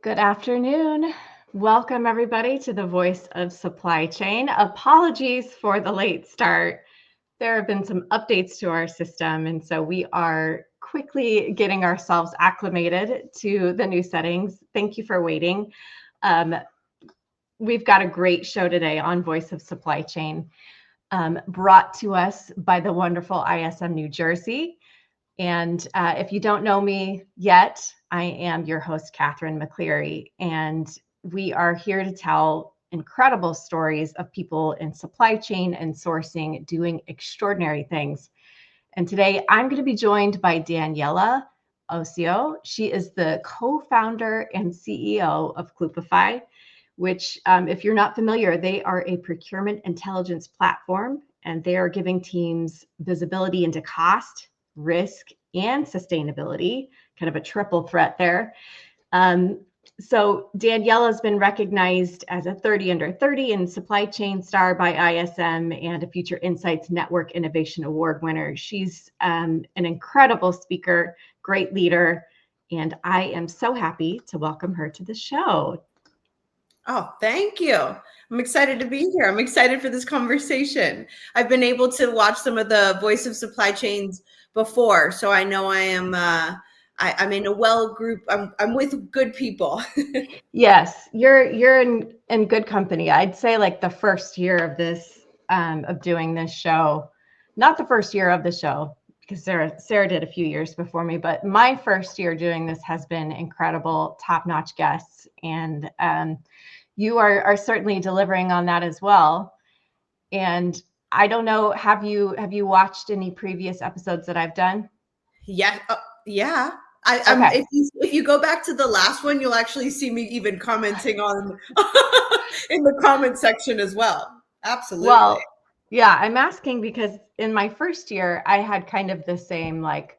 Good afternoon. Welcome, everybody, to the Voice of Supply Chain. Apologies for the late start. There have been some updates to our system, and so we are quickly getting ourselves acclimated to the new settings. Thank you for waiting. We've got a great show today on Voice of Supply Chain, brought to us by the wonderful ISM New Jersey. And if you don't know me yet, I am your host, Katherine McCleery, and we are here to tell incredible stories of people in supply chain and sourcing doing extraordinary things. And today I'm going to be joined by Daniela Osio. She is the co-founder and CEO of Kloopify, which, if you're not familiar, they are a procurement intelligence platform, and they are giving teams visibility into cost, risk, and sustainability, kind of a triple threat there. So Daniela has been recognized as a 30 under 30 and supply chain star by ISM and a Future Insights Network Innovation Award winner. She's an incredible speaker, great leader, and I am so happy to welcome her to the show. Oh, thank you. I'm excited to be here. I'm excited for this conversation. I've been able to watch some of the Voice of Supply Chains before, so I know I am. I'm in a well group. I'm with good people. Yes, you're in good company. I'd say like the first year of this of doing this show, not the first year of the show because Sarah did a few years before me, but my first year doing this has been incredible, top-notch guests, and you are certainly delivering on that as well. And I don't know, have you watched any previous episodes that I've done? Yeah, yeah. Okay. If you go back to the last one, you'll actually see me even commenting on in the comment section as well. Absolutely. Well, yeah, I'm asking because in my first year, I had kind of the same like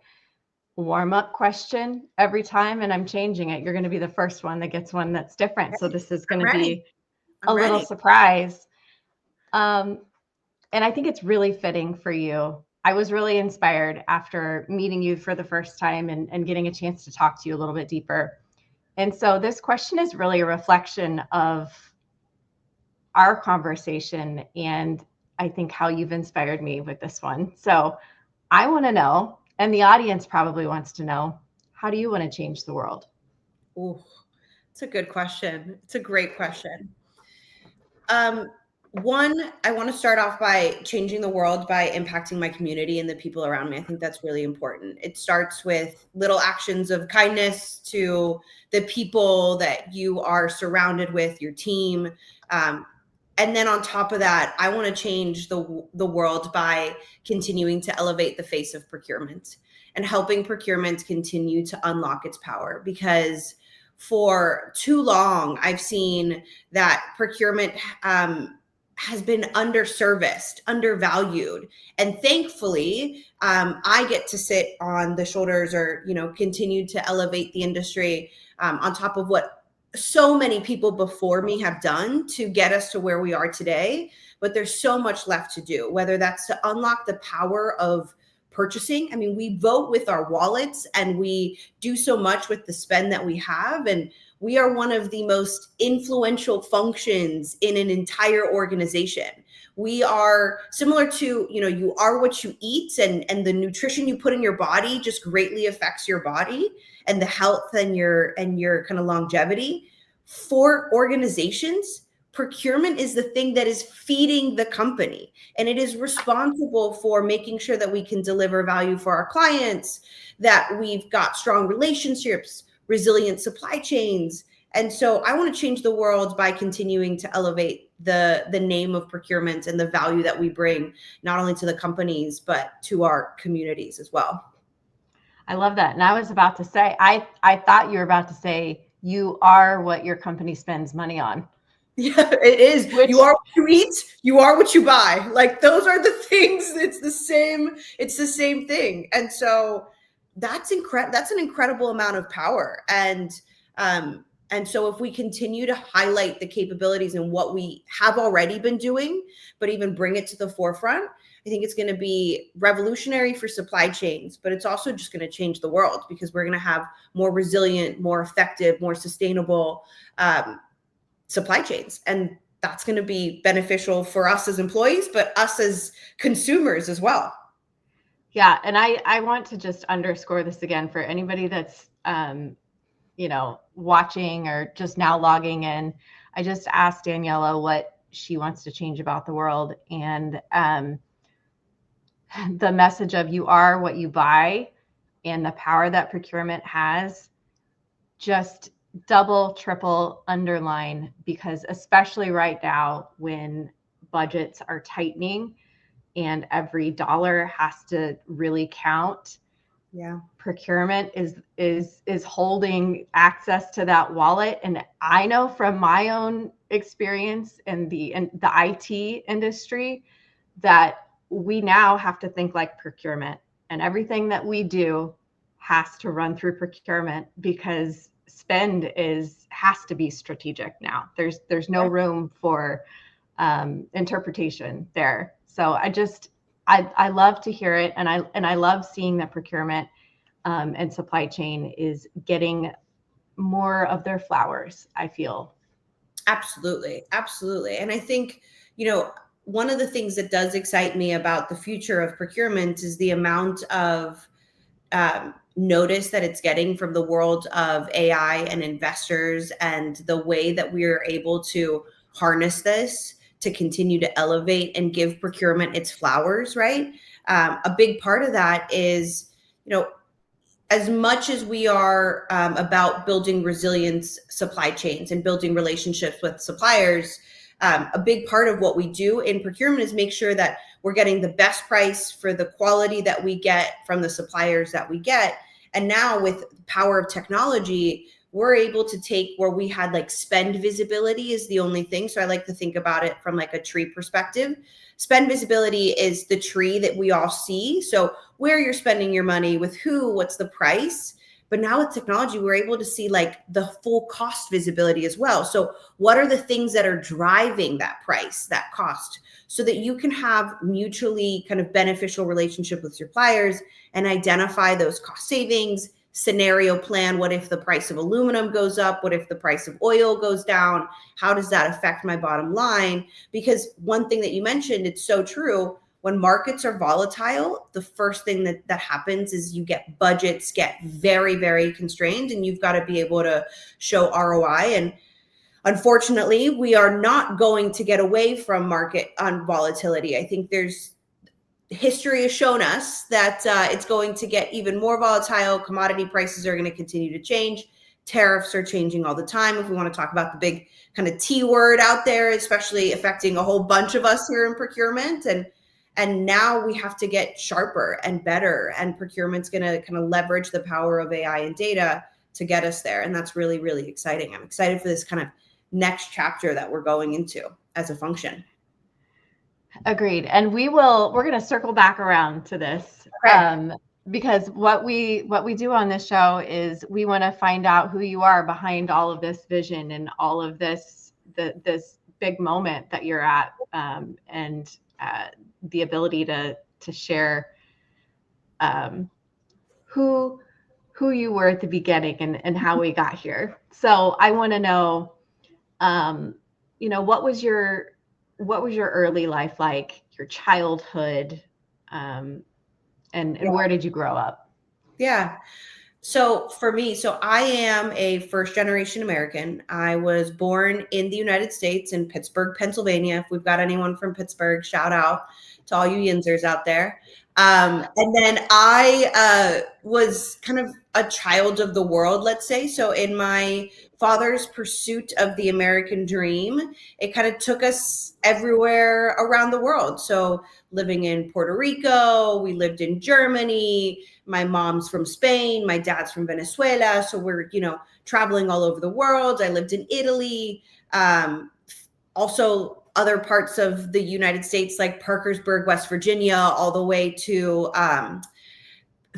warm-up question every time, and I'm changing it. You're going to be the first one that gets one that's different. So this is going to be a little surprise. And I think it's really fitting for you. I was really inspired after meeting you for the first time and getting a chance to talk to you a little bit deeper. And so this question is really a reflection of our conversation and I think how you've inspired me with this one. So I want to know, and the audience probably wants to know, how do you want to change the world? Oh, it's a good question. It's a great question. One, I want to start off by changing the world by impacting my community and the people around me. I think that's really important. It starts with little actions of kindness to the people that you are surrounded with, your team. And then on top of that, I want to change the world by continuing to elevate the face of procurement and helping procurement continue to unlock its power, because for too long, I've seen that procurement has been underserviced, undervalued. And thankfully, I get to sit on the shoulders or, continue to elevate the industry on top of what so many people before me have done to get us to where we are today. But there's so much left to do, whether that's to unlock the power of purchasing. I mean, we vote with our wallets and we do so much with the spend that we have. And we are one of the most influential functions in an entire organization. We are similar to, you are what you eat, and the nutrition you put in your body just greatly affects your body and the health and your kind of longevity. For organizations, procurement is the thing that is feeding the company, and it is responsible for making sure that we can deliver value for our clients, that we've got strong relationships, resilient supply chains. And so I want to change the world by continuing to elevate the name of procurement and the value that we bring, not only to the companies, but to our communities as well. I love that. And I was about to say, I thought you were about to say, you are what your company spends money on. Yeah, it is. You are what you eat, you are what you buy. Like, those are the things. It's the same thing. And so that's an incredible amount of power. And so if we continue to highlight the capabilities and what we have already been doing, but even bring it to the forefront, I think it's going to be revolutionary for supply chains, but it's also just going to change the world because we're going to have more resilient, more effective, more sustainable supply chains. And that's going to be beneficial for us as employees, but us as consumers as well. Yeah. And I want to just underscore this again for anybody that's, watching or just now logging in. I just asked Daniela what she wants to change about the world. And the message of you are what you buy and the power that procurement has, just double, triple, underline, because especially right now when budgets are tightening and every dollar has to really count. Yeah. Procurement is holding access to that wallet. And I know from my own experience in the IT industry that we now have to think like procurement, and everything that we do has to run through procurement because spend has to be strategic now. There's no room for interpretation there. So I love to hear it, and I love seeing that procurement and supply chain is getting more of their flowers, I feel. Absolutely. Absolutely. And I think, one of the things that does excite me about the future of procurement is the amount of notice that it's getting from the world of AI and investors, and the way that we are able to harness this to continue to elevate and give procurement its flowers, right? A big part of that is, as much as we are about building resilience supply chains and building relationships with suppliers, a big part of what we do in procurement is make sure that we're getting the best price for the quality that we get from the suppliers that we get. And now with the power of technology, we're able to take where we had like spend visibility is the only thing. So I like to think about it from like a tree perspective. Spend visibility is the tree that we all see. So where you're spending your money, with who, what's the price. But now with technology, we're able to see like the full cost visibility as well. So what are the things that are driving that price, that cost, so that you can have mutually kind of beneficial relationship with suppliers and identify those cost savings, scenario plan. What if the price of aluminum goes up? What if the price of oil goes down? How does that affect my bottom line? Because one thing that you mentioned, it's so true. When markets are volatile, the first thing that happens is you get budgets get very, very constrained, and you've got to be able to show ROI. And unfortunately, we are not going to get away from market on volatility. I think history has shown us that it's going to get even more volatile. Commodity prices are going to continue to change. Tariffs are changing all the time. If we want to talk about the big kind of T word out there, especially affecting a whole bunch of us here in procurement. And now we have to get sharper and better. And procurement's going to kind of leverage the power of AI and data to get us there. And that's really, really exciting. I'm excited for this kind of next chapter that we're going into as a function. Agreed. And we're going to circle back around to this. Okay. Because what we do on this show is we want to find out who you are behind all of this vision and all of this big moment that you're at, and the ability to share who you were at the beginning and how we got here. So I want to know, what was your early life like, your childhood, and where did you grow up? Yeah. So for me, I am a first generation American. I was born in the United States in Pittsburgh, Pennsylvania. If we've got anyone from Pittsburgh, shout out to all you Yinzers out there. And then I was kind of a child of the world, let's say. So in my father's pursuit of the American dream, it kind of took us everywhere around the world. So living in Puerto Rico, we lived in Germany. My mom's from Spain, my dad's from Venezuela. So we're, traveling all over the world. I lived in Italy. Also other parts of the United States, like Parkersburg, West Virginia, all the way to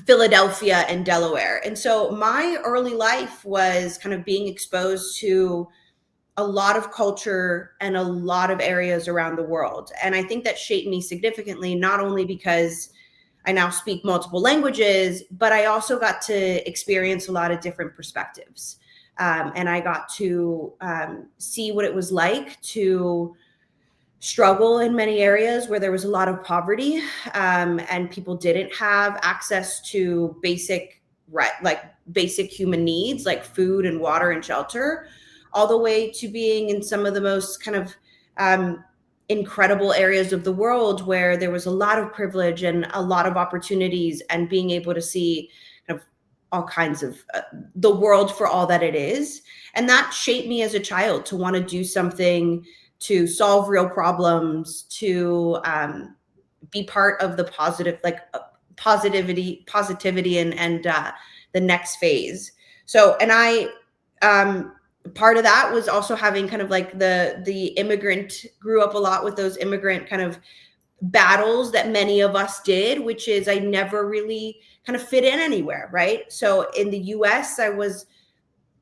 Philadelphia and Delaware. And so my early life was kind of being exposed to a lot of culture and a lot of areas around the world. And I think that shaped me significantly, not only because I now speak multiple languages, but I also got to experience a lot of different perspectives. And I got to see what it was like to struggle in many areas where there was a lot of poverty, and people didn't have access to basic human needs like food and water and shelter, all the way to being in some of the most kind of incredible areas of the world where there was a lot of privilege and a lot of opportunities, and being able to see kind of all kinds of the world for all that it is. And that shaped me as a child to want to do something to solve real problems, to be part of the positivity and the next phase. So, and I, part of that was also having kind of like the immigrant, grew up a lot with those immigrant kind of battles that many of us did, which is I never really kind of fit in anywhere, right? So in the US, I was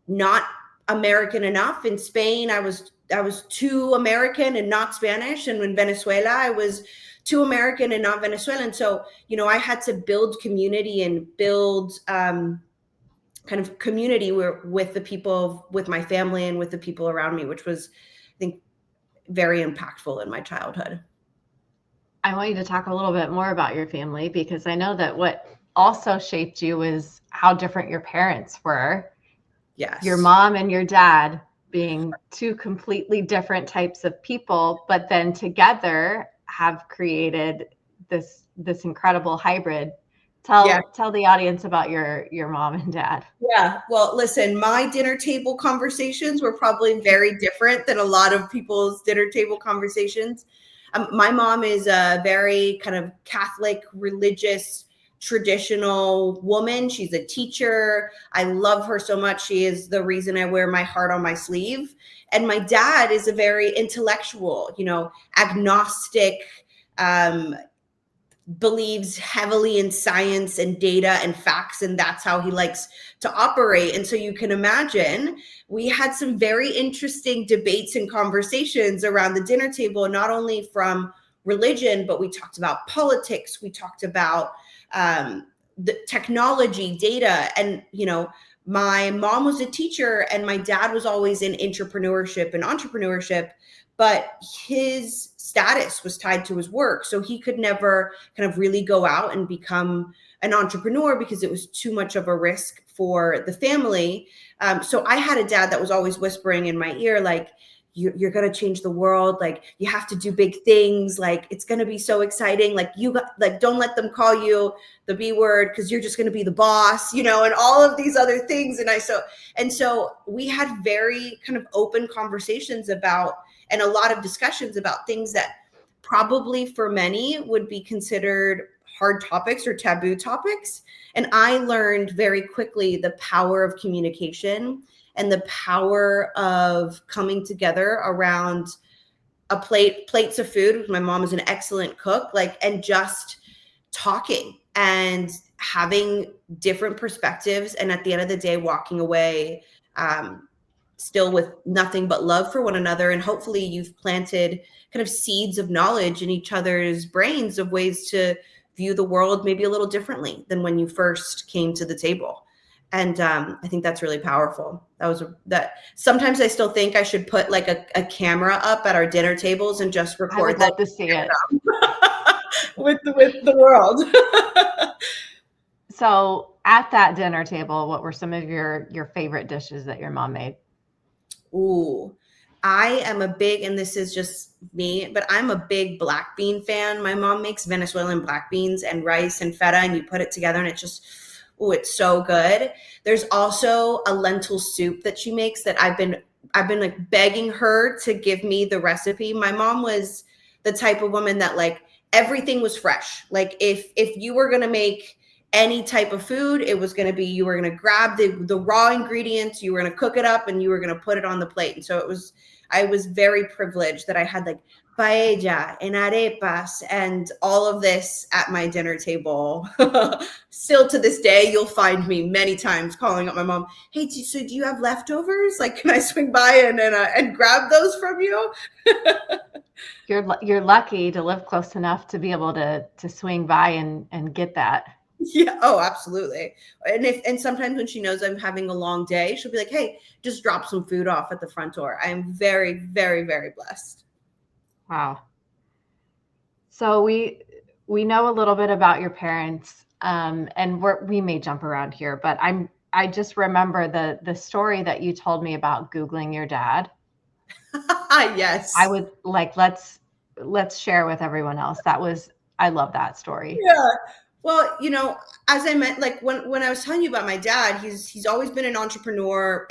not American enough. In Spain, I was too American and not Spanish. And in Venezuela, I was too American and not Venezuelan. So, you know, I had to build community and build kind of community with the people, with my family and with the people around me, which was, I think, very impactful in my childhood. I want you to talk a little bit more about your family, because I know that what also shaped you is how different your parents were. Yes. Your mom and your dad being two completely different types of people, but then together have created this incredible hybrid. Tell the audience about your mom and dad. Yeah. Well, listen, my dinner table conversations were probably very different than a lot of people's dinner table conversations. My mom is a very kind of Catholic, religious, traditional woman. She's a teacher. I love her so much. She is the reason I wear my heart on my sleeve. And my dad is a very intellectual, you know, agnostic, believes heavily in science and data and facts, and that's how he likes to operate. And so you can imagine we had some very interesting debates and conversations around the dinner table, not only from religion, but we talked about politics, we talked about the technology, data. And, you know, my mom was a teacher and my dad was always in intrapreneurship and entrepreneurship, but his status was tied to his work. So he could never kind of really go out and become an entrepreneur because it was too much of a risk for the family. So I had a dad that was always whispering in my ear, like, you're going to change the world. Like, you have to do big things. Like, it's going to be so exciting. Like, don't let them call you the B word, because you're just going to be the boss, you know, and all of these other things. And so we had very kind of open conversations about, and a lot of discussions about things that probably for many would be considered hard topics or taboo topics. And I learned very quickly the power of communication and the power of coming together around plates of food. My mom is an excellent cook, and just talking and having different perspectives. And at the end of the day, walking away still with nothing but love for one another. And hopefully you've planted kind of seeds of knowledge in each other's brains of ways to view the world maybe a little differently than when you first came to the table. And I think that's really powerful. That sometimes I still think I should put like a camera up at our dinner tables and just record that to see it with the world. So at that dinner table, what were some of your favorite dishes that your mom made? Ooh, I am a big, and this is just me, but I'm a big black bean fan. My mom makes Venezuelan black beans and rice and feta, and you put it together and it just, it's so good. There's also a lentil soup that she makes that I've been like begging her to give me the recipe. My mom was the type of woman that like everything was fresh. Like if you were going to make any type of food, it was going to be, you were going to grab the raw ingredients, you were going to cook it up, and you were going to put it on the plate. And so I was very privileged that I had like paella and arepas and all of this at my dinner table. Still to this day, you'll find me many times calling up my mom. Hey, so do you have leftovers? Like, can I swing by and grab those from you? You're lucky to live close enough to be able to swing by and get that. Yeah. Oh, absolutely. And sometimes when she knows I'm having a long day, she'll be like, hey, just drop some food off at the front door. I am very, very, very blessed. Wow. So we know a little bit about your parents, and we may jump around here, but I just remember the story that you told me about Googling your dad. Yes. I would like let's share with everyone else. I love that story. Yeah. Well, as I meant, like when I was telling you about my dad, he's always been an entrepreneur,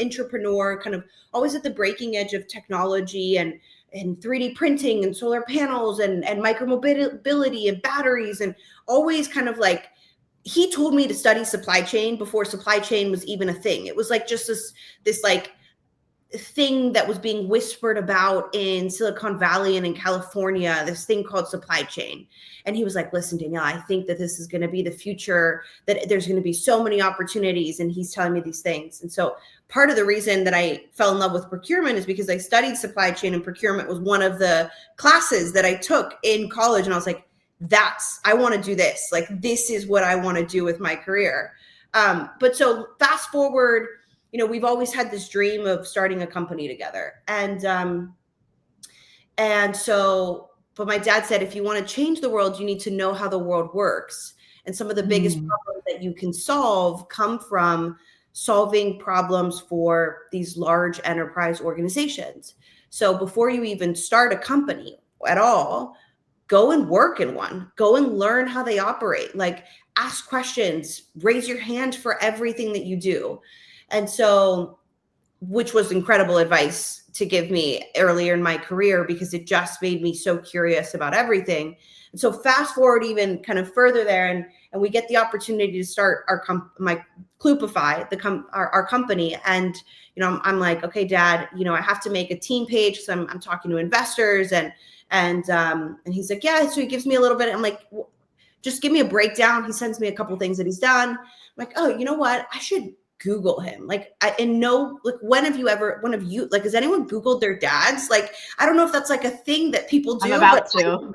kind of always at the breaking edge of technology and 3D printing and solar panels and micromobility and batteries, and always kind of like, he told me to study supply chain before supply chain was even a thing. It was like just this like thing that was being whispered about in Silicon Valley and in California, this thing called supply chain. And he was like, listen, Daniela, I think that this is going to be the future, that there's going to be so many opportunities. And he's telling me these things. And so part of the reason that I fell in love with procurement is because I studied supply chain, and procurement was one of the classes that I took in college. And I was like, I want to do this. Like, this is what I want to do with my career. But so fast forward, we've always had this dream of starting a company together. But my dad said, if you want to change the world, you need to know how the world works. And some of the biggest problems that you can solve come from solving problems for these large enterprise organizations. So before you even start a company at all, go and work in one, go and learn how they operate, like ask questions, raise your hand for everything that you do. And so, which was incredible advice to give me earlier in my career, because it just made me so curious about everything. And so fast forward even kind of further there, and we get the opportunity to start my Kloopify, our company. And, I'm like, okay, Dad, I have to make a team page because I'm talking to investors, and he's like, yeah. So he gives me a little bit. I'm like, just give me a breakdown. He sends me a couple things that he's done. I'm like, oh, you know what? I should Google him. Like, when have you, like, has anyone Googled their dads? Like, I don't know if that's like a thing that people do. I'm about to.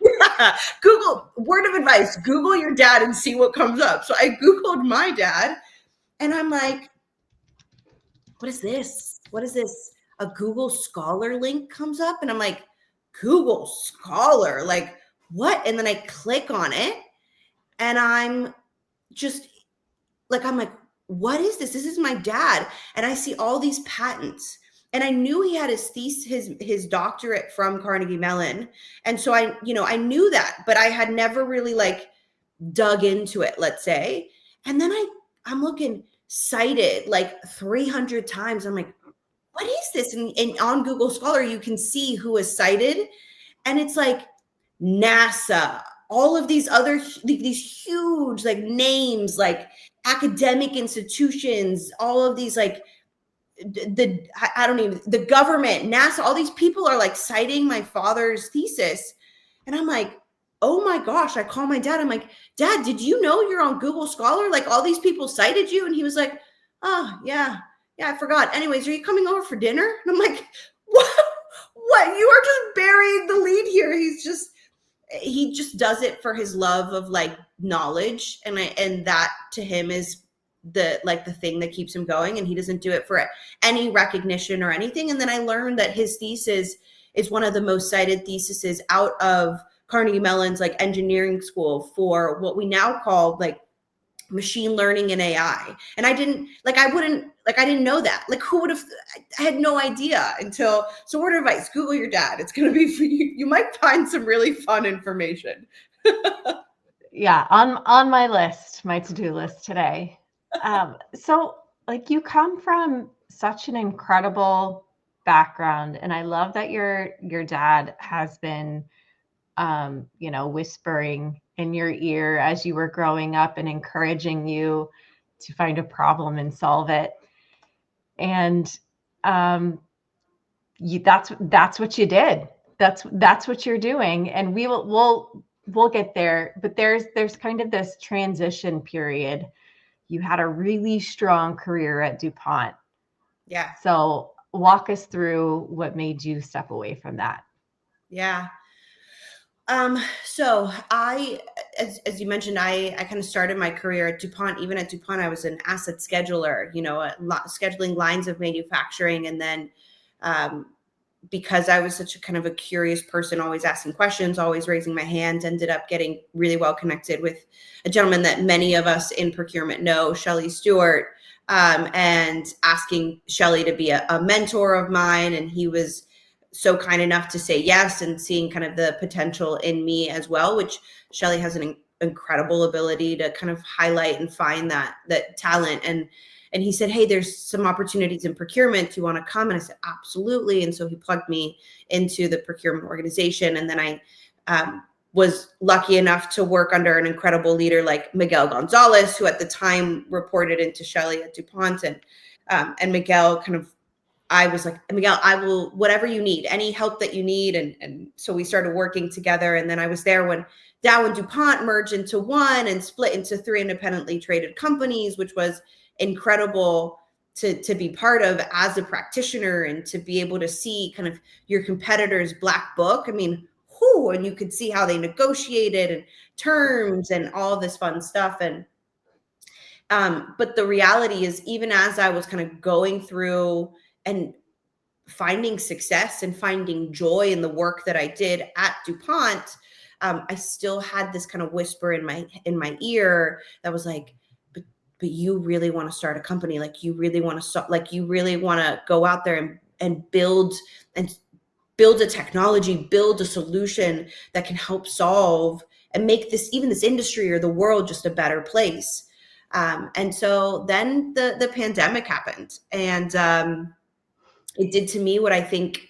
Yeah, Google, word of advice, Google your dad and see what comes up. So I Googled my dad, and I'm like, what is this? What is this? A Google Scholar link comes up, and I'm like, Google Scholar, like what? And then I click on it, and I'm like, what is this? This is my dad. And I see all these patents. And I knew he had his doctorate from Carnegie Mellon. And so I knew that, but I had never really like dug into it, let's say. And then I'm looking, cited like 300 times. I'm like, what is this? And on Google Scholar, you can see who is cited. And it's like NASA, all of these huge like names, like academic institutions, all of these like the government, NASA, all these people are like citing my father's thesis. And I'm like, oh my gosh, I call my dad. I'm like, Dad, did you know you're on Google Scholar? Like, all these people cited you. And he was like, oh yeah, I forgot. Anyways, are you coming over for dinner? And I'm like, what? You are just burying the lead here. He just does it for his love of like knowledge. And that to him is the thing that keeps him going. And he doesn't do it for any recognition or anything. And then I learned that his thesis is one of the most cited theses out of Carnegie Mellon's like engineering school for what we now call like machine learning and AI. And I didn't know that. Like, who would have, I had no idea until, so word of advice, Google your dad. It's going to be for you. You might find some really fun information. Yeah. On my list, my to-do list today. So like, you come from such an incredible background, and I love that your dad has been, whispering in your ear as you were growing up and encouraging you to find a problem and solve it. And that's what you did. that's what you're doing, and we'll get there. But there's kind of this transition period. You had a really strong career at DuPont. Yeah. So walk us through what made you step away from that. Yeah. So as you mentioned, I kind of started my career at DuPont. Even at DuPont, I was an asset scheduler, scheduling lines of manufacturing. And then, because I was such a kind of a curious person, always asking questions, always raising my hand, ended up getting really well connected with a gentleman that many of us in procurement know, Shelley Stewart, and asking Shelley to be a mentor of mine. And he was so kind enough to say yes, and seeing kind of the potential in me as well, which Shelley has an incredible ability to kind of highlight and find that talent. And he said, hey, there's some opportunities in procurement. Do you want to come? And I said, absolutely. And so he plugged me into the procurement organization. And then I was lucky enough to work under an incredible leader like Miguel Gonzalez, who at the time reported into Shelley at DuPont. And Miguel I was like, Miguel, I will, whatever you need, any help that you need. And so we started working together. And then I was there when Dow and DuPont merged into one and split into 3 independently traded companies, which was incredible to be part of as a practitioner, and to be able to see kind of your competitors' black book. I mean, and you could see how they negotiated and terms and all this fun stuff. But the reality is, even as I was kind of going through and finding success and finding joy in the work that I did at DuPont, I still had this kind of whisper in my ear that was like, but you really want to start a company? Like, you really want to go out there and build a technology, build a solution that can help solve and make this industry or the world just a better place. And so then the pandemic happened, and it did to me what I think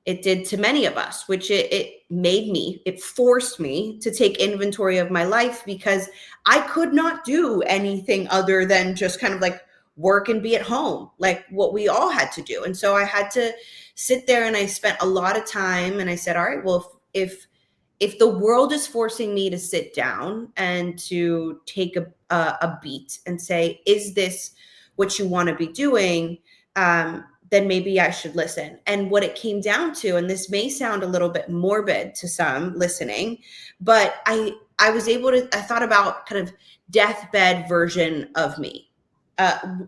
it did to many of us, which it forced me to take inventory of my life, because I could not do anything other than just kind of like work and be at home, like what we all had to do. And so I had to sit there, and I spent a lot of time, and I said, all right, well, if the world is forcing me to sit down and to take a beat and say, is this what you want to be doing? Then maybe I should listen. And what it came down to, and this may sound a little bit morbid to some listening, but I thought about kind of deathbed version of me.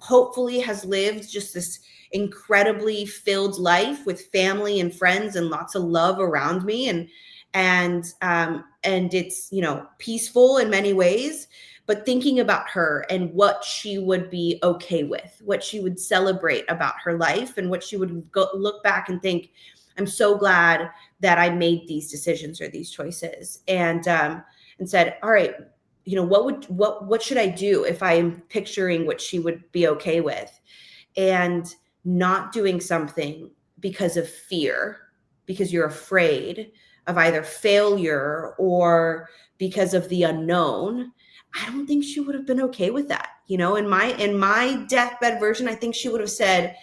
Hopefully has lived just this incredibly filled life with family and friends and lots of love around me. And it's, peaceful in many ways. But thinking about her and what she would be okay with, what she would celebrate about her life, and what she would look back and think, I'm so glad that I made these decisions or these choices. And said, all right, what should I do if I am picturing what she would be okay with? And not doing something because of fear, because you're afraid of either failure or because of the unknown. I don't think she would have been okay with that. In my deathbed version, I think she would have said,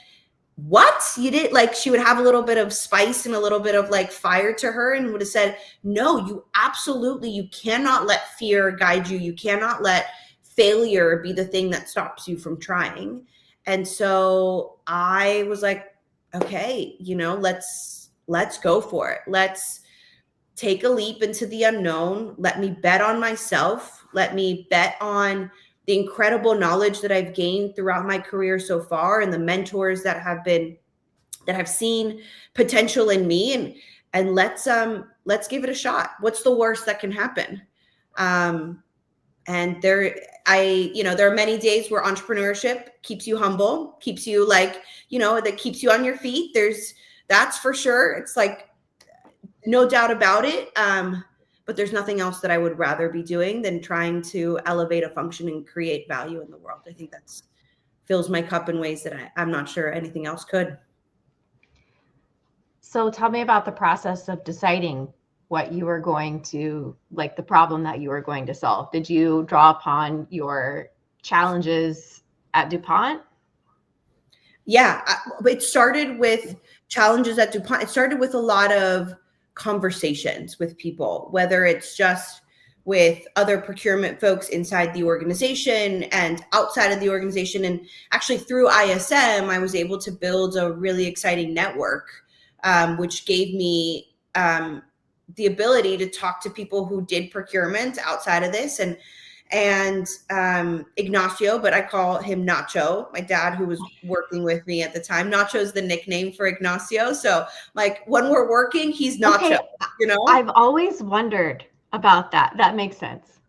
what? You did? Like, she would have a little bit of spice and a little bit of like fire to her, and would have said, no, you cannot let fear guide you. You cannot let failure be the thing that stops you from trying. And so I was like, okay, let's go for it. Let's take a leap into the unknown. Let me bet on myself. Let me bet on the incredible knowledge that I've gained throughout my career so far, and the mentors that have seen potential in me, and let's give it a shot. What's the worst that can happen? And there are many days where entrepreneurship keeps you humble, keeps you that keeps you on your feet. That's for sure. It's like, no doubt about it. But there's nothing else that I would rather be doing than trying to elevate a function and create value in the world. I think that's fills my cup in ways that I'm not sure anything else could. So tell me about the process of deciding what you were going to, like, the problem that you were going to solve. Did you draw upon your challenges at DuPont? Yeah, it started with challenges at DuPont. It started with a lot of conversations with people, whether it's just with other procurement folks inside the organization and outside of the organization. And actually through ISM, I was able to build a really exciting network, which gave me the ability to talk to people who did procurement outside of this. And Ignacio, but I call him Nacho, my dad who was working with me at the time. Nacho is the nickname for Ignacio. So like when we're working, he's Nacho, okay. I've always wondered about that. That makes sense.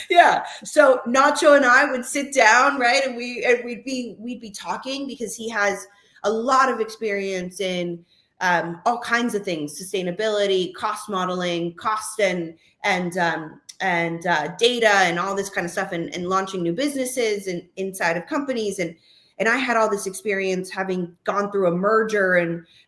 Yeah. So Nacho and I would sit down, right? And we'd be talking because he has a lot of experience in all kinds of things: sustainability, cost modeling, cost and data and all this kind of stuff, and launching new businesses and inside of companies. And I had all this experience having gone through a merger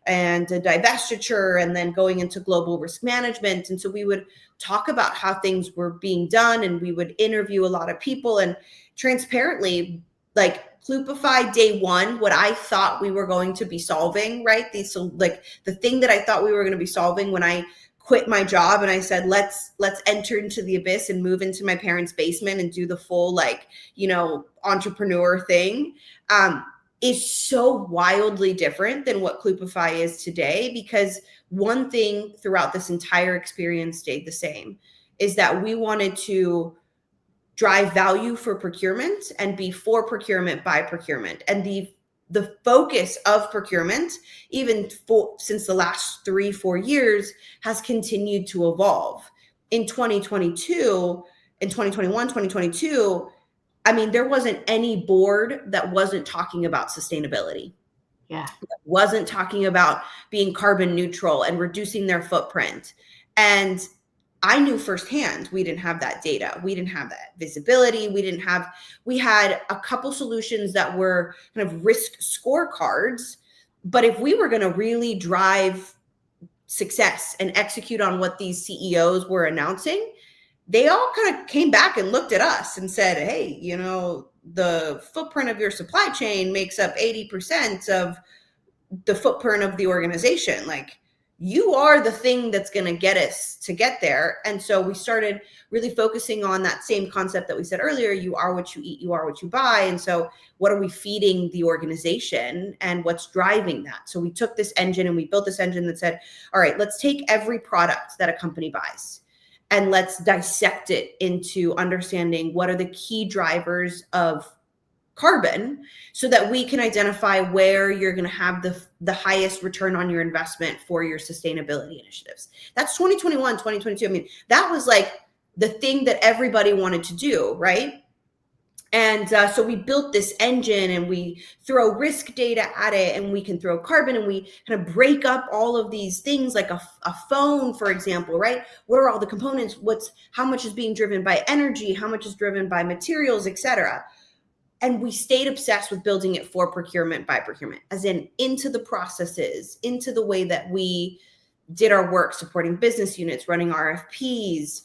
and a divestiture and then going into global risk management. And so we would talk about how things were being done, and we would interview a lot of people. And transparently, like Kloopify day one, what I thought we were going to be solving, right? So like the thing that I thought we were going to be solving when I quit my job and I said, let's enter into the abyss and move into my parents' basement and do the full, like, entrepreneur thing, is so wildly different than what Kloopify is today. Because one thing throughout this entire experience stayed the same, is that we wanted to drive value for procurement and be for procurement by procurement. And the focus of procurement, even since the last 3-4 years, has continued to evolve. In 2022, in 2021, 2022, I mean, there wasn't any board that wasn't talking about sustainability. Yeah. That wasn't talking about being carbon neutral and reducing their footprint. And I knew firsthand we didn't have that data. We didn't have that visibility. We had a couple solutions that were kind of risk scorecards. But if we were going to really drive success and execute on what these CEOs were announcing, they all kind of came back and looked at us and said, hey, the footprint of your supply chain makes up 80% of the footprint of the organization. Like, you are the thing that's going to get us to get there. And so we started really focusing on that same concept that we said earlier: you are what you eat, you are what you buy. And so what are we feeding the organization and what's driving that? So we took this engine and we built this engine that said, all right, let's take every product that a company buys and let's dissect it into understanding what are the key drivers of carbon, so that we can identify where you're going to have the highest return on your investment for your sustainability initiatives. That's 2021, 2022. I mean, that was like the thing that everybody wanted to do, right? And so we built this engine and we throw risk data at it, and we can throw carbon, and we kind of break up all of these things, like a phone, for example, right? What are all the components? How much is being driven by energy? How much is driven by materials, et cetera? And we stayed obsessed with building it for procurement by procurement, as in into the processes, into the way that we did our work, supporting business units, running RFPs,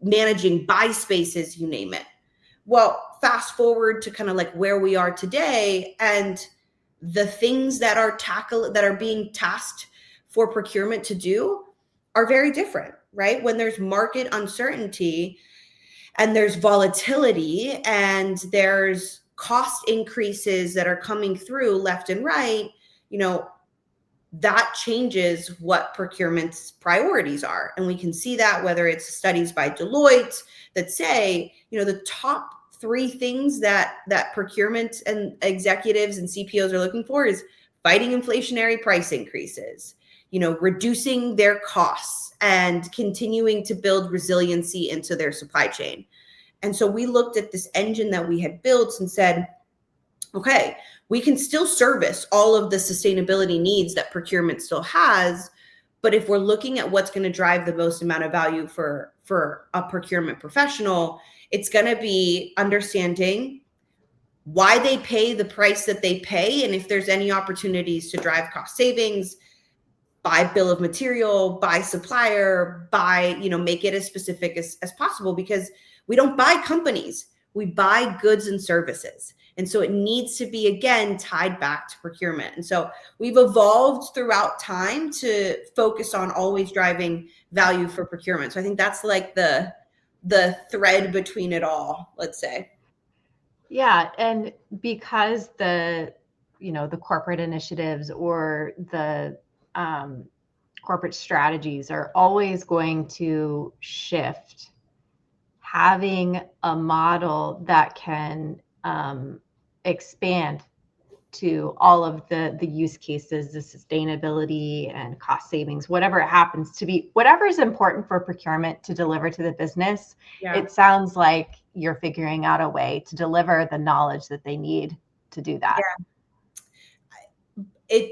managing buy spaces, you name it. Well, fast forward to kind of like where we are today, and the things that are being tasked for procurement to do are very different, right? When there's market uncertainty and there's volatility and there's cost increases that are coming through left and right, that changes what procurement's priorities are. And we can see that whether it's studies by Deloitte that say, the top 3 things that procurement and executives and CPOs are looking for is fighting inflationary price increases, reducing their costs, and continuing to build resiliency into their supply chain. And so we looked at this engine that we had built and said, okay, we can still service all of the sustainability needs that procurement still has. But if we're looking at what's going to drive the most amount of value for a procurement professional, it's going to be understanding why they pay the price that they pay, and if there's any opportunities to drive cost savings by bill of material, by supplier, by, make it as specific as possible, because we don't buy companies, we buy goods and services. And so it needs to be, again, tied back to procurement. And so we've evolved throughout time to focus on always driving value for procurement. So I think that's like the thread between it all, let's say. Yeah, and because the corporate initiatives or the corporate strategies are always going to shift, having a model that can expand to all of the use cases, the sustainability and cost savings, whatever it happens to be, whatever is important for procurement to deliver to the business. Yeah. It sounds like you're figuring out a way to deliver the knowledge that they need to do that. Yeah.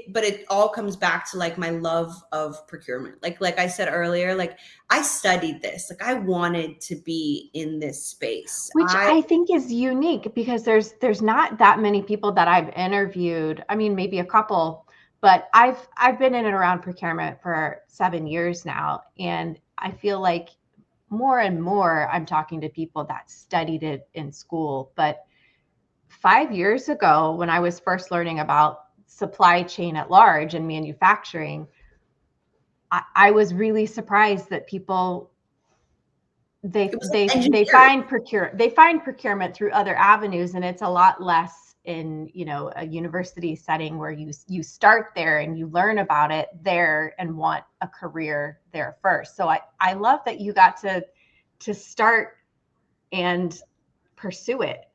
But it all comes back to like my love of procurement. Like I said earlier, like I studied this, like I wanted to be in this space. Which I think is unique because there's not that many people that I've interviewed. I mean, maybe a couple, but I've been in and around procurement for 7 years now. And I feel like more and more I'm talking to people that studied it in school. But 5 years ago, when I was first learning about supply chain at large and manufacturing, I was really surprised that people they find procurement through other avenues, and it's a lot less in a university setting where you start there and you learn about it there and want a career there first. So I love that you got to start and pursue it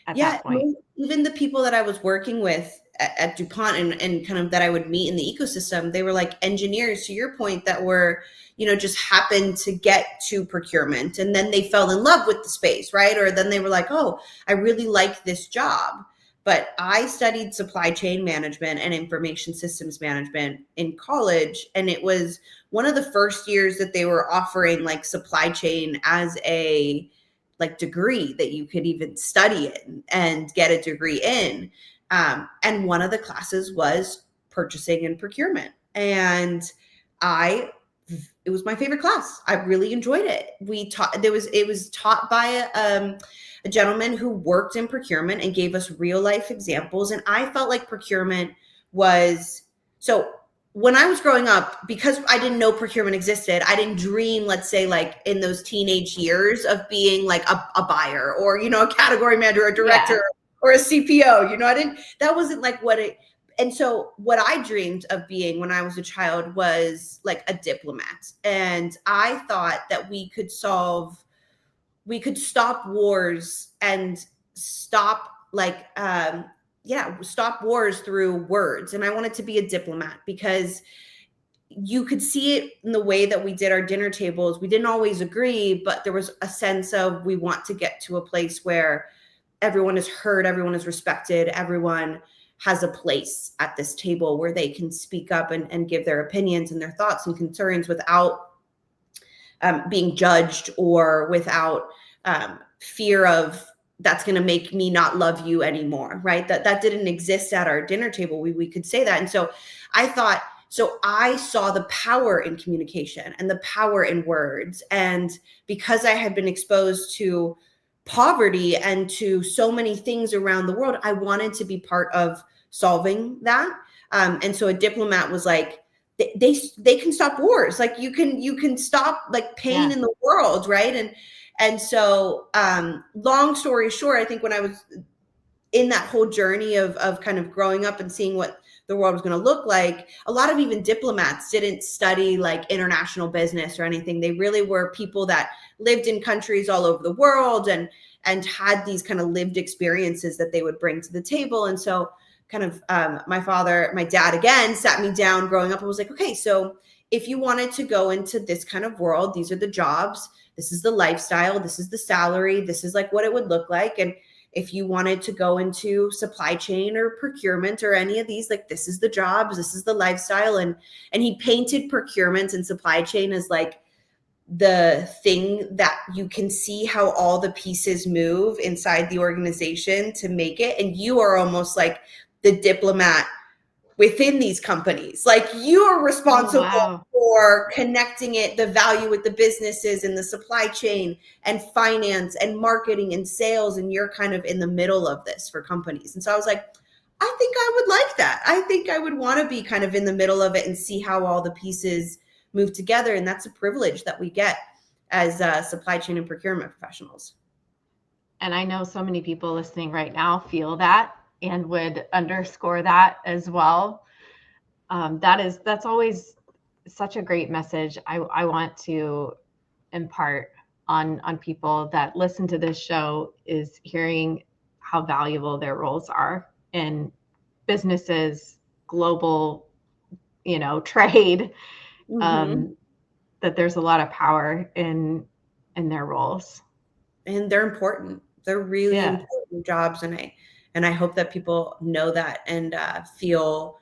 at that point. Even the people that I was working with at DuPont and kind of that I would meet in the ecosystem, they were like engineers, to your point, that were, just happened to get to procurement, and then they fell in love with the space, right? Or then they were like, oh, I really like this job. But I studied supply chain management and information systems management in college. And it was one of the first years that they were offering like supply chain as a like degree that you could even study it and get a degree in. And one of the classes was purchasing and procurement. And it was my favorite class. I really enjoyed it. It was taught by a gentleman who worked in procurement and gave us real life examples. And I felt like procurement was, so when I was growing up, because I didn't know procurement existed, I didn't dream, let's say, like in those teenage years of being like a buyer or, a category manager or a director or a CPO, that wasn't like and so what I dreamed of being when I was a child was like a diplomat. And I thought that we could stop wars and stop stop wars through words. And I wanted to be a diplomat because you could see it in the way that we did our dinner tables. We didn't always agree, but there was a sense of we want to get to a place where everyone is heard, everyone is respected, everyone has a place at this table where they can speak up and give their opinions and their thoughts and concerns without being judged or without fear of that's going to make me not love you anymore, right? That didn't exist at our dinner table. We could say that. And so I saw the power in communication and the power in words. And because I had been exposed to poverty and to so many things around the world, I wanted to be part of solving that. And so a diplomat was like, they can stop wars. Like you can stop like pain in the world, right? And so long story short, I think when I was in that whole journey of kind of growing up and seeing what the world was going to look like, a lot of even diplomats didn't study like international business or anything. They really were people that lived in countries all over the world and had these kind of lived experiences that they would bring to the table. And so kind of my dad again sat me down growing up and was like, okay, so if you wanted to go into this kind of world, these are the jobs, this is the lifestyle, this is the salary, this is like what it would look like. And if you wanted to go into supply chain or procurement or any of these, like this is the jobs, this is the lifestyle. And he painted procurement and supply chain as like the thing that you can see how all the pieces move inside the organization to make it. And you are almost like the diplomat within these companies. Like, you are responsible wow. for connecting the value with the businesses and the supply chain and finance and marketing and sales. And you're kind of in the middle of this for companies. And so I was like, I think I would like that. I think I would want to be kind of in the middle of it and see how all the pieces move together. And that's a privilege that we get as supply chain and procurement professionals. And I know so many people listening right now feel that and would underscore that as well. That's always such a great message I want to impart on people that listen to this show, is hearing how valuable their roles are in businesses, global, trade, that there's a lot of power in their roles. And they're important. They're really important jobs. And I hope that people know that and feel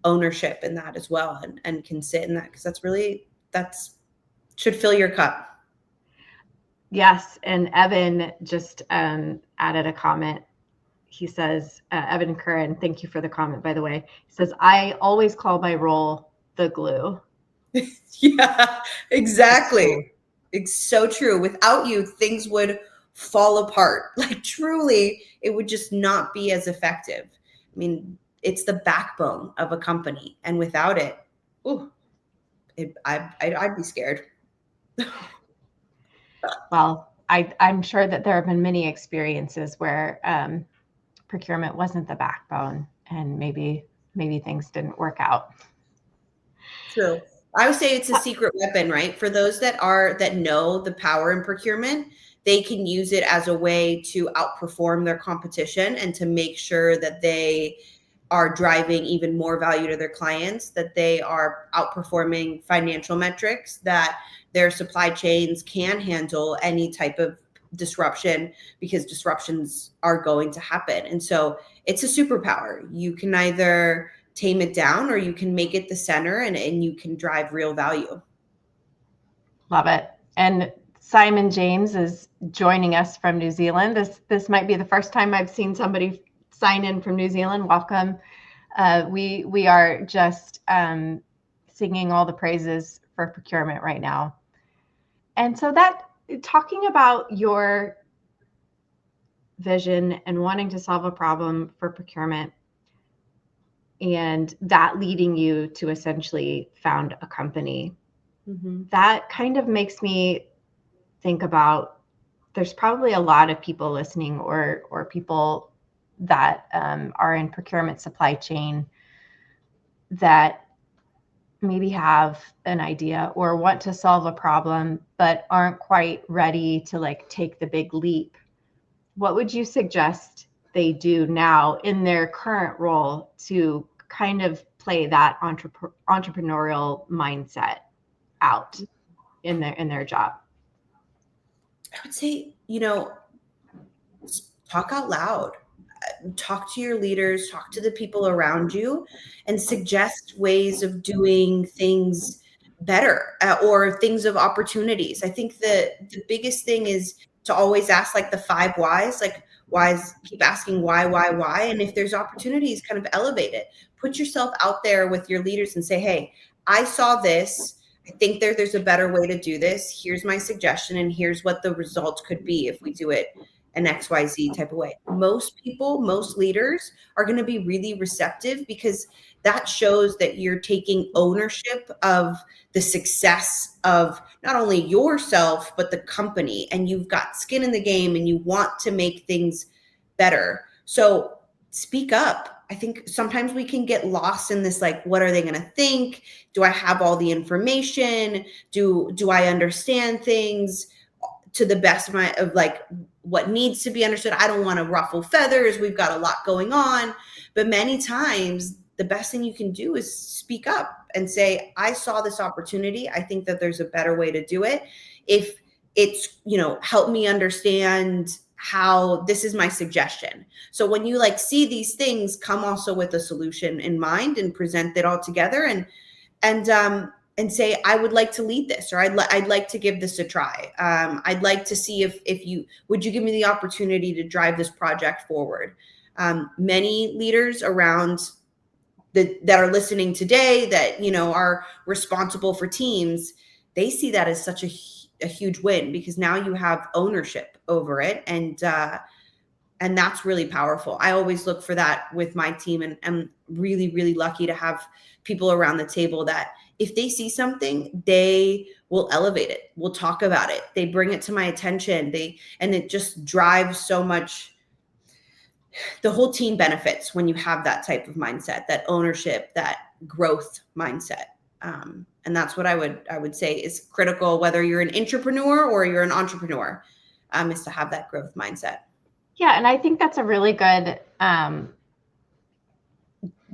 ownership in that as well, and can sit in that, because that's should fill your cup. Yes. And Evan just added a comment. He says, Evan Curran, thank you for the comment, by the way. He says, I always call my role the glue. Yeah, exactly. It's so true. Without you, things would fall apart. Like, truly, it would just not be as effective. I mean, it's the backbone of a company. And without it, I'd be scared. Well, I'm sure that there have been many experiences where procurement wasn't the backbone, and maybe things didn't work out. True. I would say it's a secret weapon, right? For those that know the power in procurement, they can use it as a way to outperform their competition and to make sure that they are driving even more value to their clients, that they are outperforming financial metrics, that their supply chains can handle any type of disruption, because disruptions are going to happen. And so it's a superpower. You can either tame it down, or you can make it the center, and you can drive real value. Love it. And Simon James is joining us from New Zealand. This might be the first time I've seen somebody sign in from New Zealand. Welcome. We are just singing all the praises for procurement right now. And so, that talking about your vision and wanting to solve a problem for procurement, and that leading you to essentially found a company, that kind of makes me think about, there's probably a lot of people listening, or people that are in procurement supply chain, that maybe have an idea or want to solve a problem, but aren't quite ready to take the big leap. What would you suggest they do now in their current role to kind of play that entrepreneurial mindset out in their job? I would say, talk out loud. Talk to your leaders, talk to the people around you, and suggest ways of doing things better, or things of opportunities. I think the biggest thing is to always ask, like, the 5 whys. Like, whys, keep asking why, and if there's opportunities, kind of elevate it. Put yourself out there with your leaders and say, hey, I saw this. I think there's a better way to do this. Here's my suggestion, and here's what the results could be if we do it an XYZ type of way. Most people, most leaders are going to be really receptive, because that shows that you're taking ownership of the success of not only yourself, but the company, and you've got skin in the game, and you want to make things better. So speak up. I think sometimes we can get lost in this, like, what are they going to think? Do I have all the information? Do I understand things to the best of what needs to be understood? I don't want to ruffle feathers. We've got a lot going on. But many times, the best thing you can do is speak up and say, I saw this opportunity. I think that there's a better way to do it. If it's, help me understand how, this is my suggestion. So when you see these things, come also with a solution in mind and present it all together, and say, I would like to lead this, or I'd like to give this a try. I'd like to see if would you give me the opportunity to drive this project forward? Many leaders around that are listening today that, you know, are responsible for teams, they see that as such a huge win, because now you have ownership over it. And that's really powerful. I always look for that with my team, and I'm really, really lucky to have people around the table that if they see something, they will elevate it. We'll talk about it. They bring it to my attention. And it just drives so much. The whole team benefits when you have that type of mindset, that ownership, that growth mindset. And that's what I would say is critical, whether you're an entrepreneur or you're an entrepreneur, is to have that growth mindset. Yeah, and I think that's a really good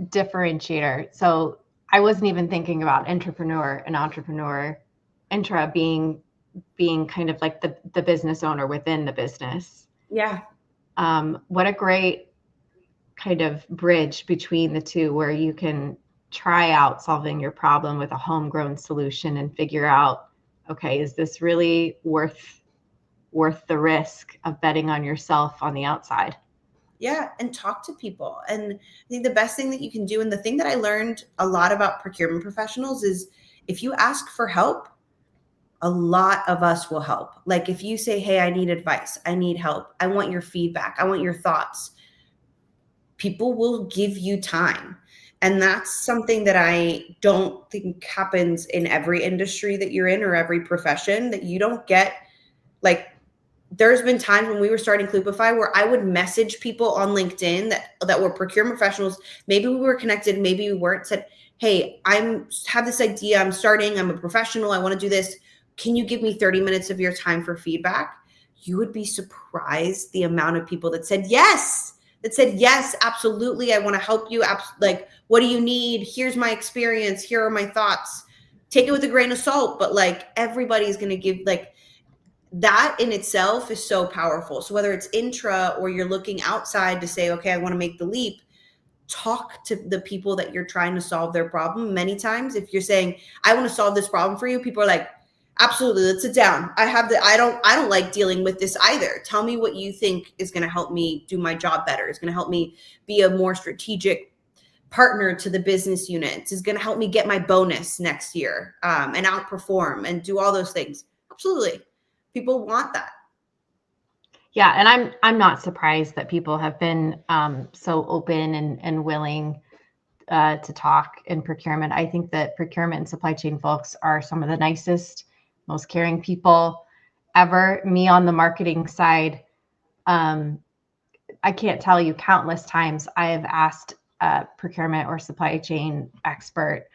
differentiator. So I wasn't even thinking about entrepreneur and entrepreneur, intra being kind of like the business owner within the business. Yeah. What a great kind of bridge between the two, where you can try out solving your problem with a homegrown solution and figure out, okay, is this really worth the risk of betting on yourself on the outside? Yeah, and talk to people. And I think the best thing that you can do, and the thing that I learned a lot about procurement professionals, is if you ask for help, a lot of us will help. Like if you say, hey, I need advice, I need help, I want your feedback, I want your thoughts, people will give you time. And that's something that I don't think happens in every industry that you're in, or every profession, that you don't get. Like, there's been times when we were starting Kloopify where I would message people on LinkedIn that were procurement professionals. Maybe we were connected, maybe we weren't. Said, hey, have this idea, I'm starting, I'm a professional, I want to do this. Can you give me 30 minutes of your time for feedback? You would be surprised the amount of people that said yes. Absolutely, I want to help you. Like, what do you need? Here's my experience. Here are my thoughts. Take it with a grain of salt, but like, everybody's going to give, like, that in itself is so powerful. So whether it's intra or you're looking outside to say, okay, I want to make the leap, talk to the people that you're trying to solve their problem. Many times, if you're saying, I want to solve this problem for you, people are like, absolutely, let's sit down. I don't like dealing with this either. Tell me what you think is going to help me do my job better. It's going to help me be a more strategic partner to the business units. Is going to help me get my bonus next year, and outperform and do all those things. Absolutely. People want that. Yeah, and I'm not surprised that people have been so open and willing to talk in procurement. I think that procurement and supply chain folks are some of the nicest, most caring people ever. Me on the marketing side, I can't tell you countless times I have asked a procurement or supply chain expert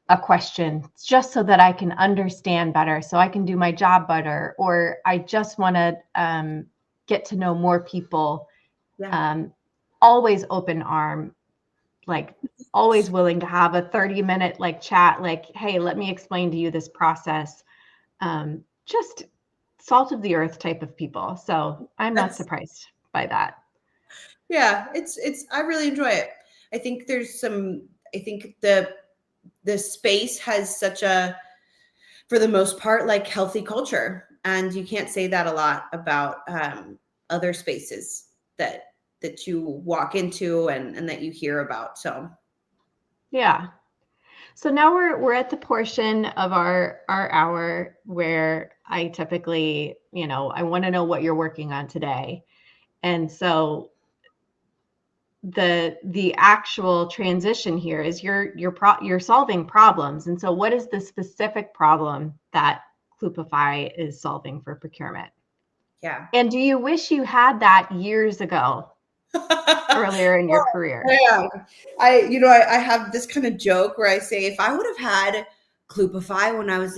a question just so that I can understand better, so I can do my job better, or I just want to get to know more people. Yeah. Always open arm, like always willing to have a 30-minute like chat, like, hey, let me explain to you this process. Just salt of the earth type of people. So I'm not surprised by that. Yeah, I really enjoy it. I think the space has such a, for the most part, like, healthy culture. And you can't say that a lot about other spaces that you walk into and that you hear about. So yeah. So now we're at the portion of our hour where I typically, I want to know what you're working on today. And so the actual transition here is you're solving problems. And so what is the specific problem that Kloopify is solving for procurement? yeah. And do you wish you had that years ago, earlier in your career? Yeah. I have this kind of joke where I say, if I would have had Kloopify when I was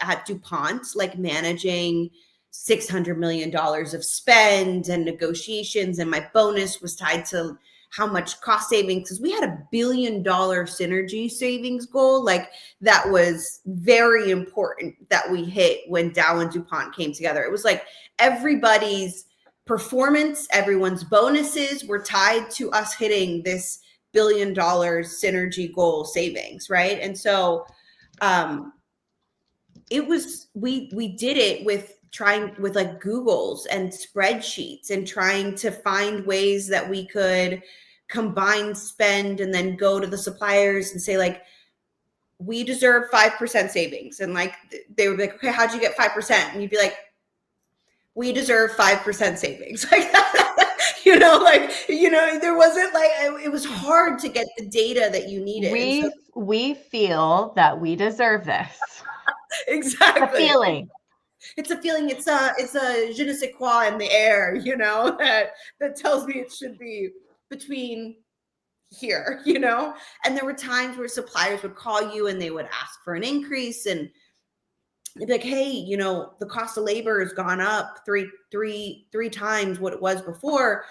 at DuPont, like managing $600 million of spend and negotiations, and my bonus was tied to how much cost savings, because we had $1 billion synergy savings goal. Like, that was very important that we hit when Dow and DuPont came together. It was like everybody's performance, everyone's bonuses were tied to us hitting this $1 billion synergy goal savings, right? And so it was, we did it with like Googles and spreadsheets, and trying to find ways that we could combine spend and then go to the suppliers and say like, we deserve 5% savings. And like, they would be like, okay, how'd you get 5%? And you'd be like, we deserve 5% savings. Like, there wasn't like, it was hard to get the data that you needed. We feel that we deserve this. Exactly. It's a feeling. It's a feeling. It's a je ne sais quoi in the air, that tells me it should be between here, and there were times where suppliers would call you and they would ask for an increase, and they'd be like, hey, the cost of labor has gone up three times what it was before.